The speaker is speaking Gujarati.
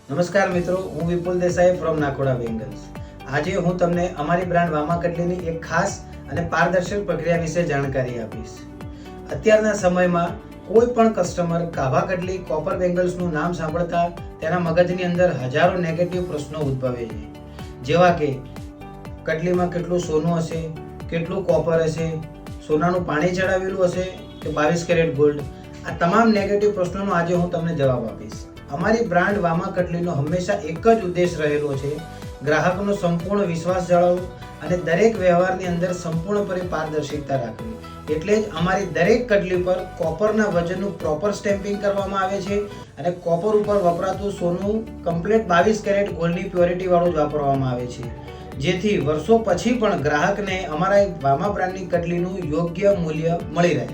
નમસ્કાર મિત્રો, હું વિપુલ દેસાઈ ફ્રોમ નાકોડા બેંગલ્સ. આજે હું તમને અમારી બ્રાન્ડ વામા કટલીની એક ખાસ અને પારદર્શક પ્રક્રિયા વિશે જાણકારી આપીશ. અત્યારના સમયમાં કોઈ પણ કસ્ટમર કાભા કટલી કોપર બેંગલ્સનું નામ સાંભળતા તેના મગજની અંદર હજારો નેગેટિવ પ્રશ્નો ઉદ્ભવે છે, જેવા કે કટલીમાં કેટલું સોનું હશે, કેટલું કોપર હશે, સોનાનું પાણી ચડાવેલું હશે કે 22 કેરેટ ગોલ્ડ. આ તમામ નેગેટિવ પ્રશ્નોનો આજે હું તમને જવાબ આપીશ. અમારી બ્રાન્ડ વામા કટલીનો હંમેશા એક જ ઉદ્દેશ રહેલો છે, ગ્રાહકનો સંપૂર્ણ વિશ્વાસ જાળવવો અને દરેક વ્યવહારની અંદર સંપૂર્ણપણે પારદર્શિકતા રાખવી. એટલે જ અમારી દરેક કટલી પર કોપરના વજનનું પ્રોપર સ્ટેમ્પિંગ કરવામાં આવે છે અને કોપર ઉપર વપરાતું સોનું કમ્પ્લીટ 22 કેરેટ ગોલ્ડની પ્યોરિટી વાળું જ વાપરવામાં આવે છે, જેથી વર્ષો પછી પણ ગ્રાહકને અમારા વામા બ્રાન્ડની કટલીનું યોગ્ય મૂલ્ય મળી રહે.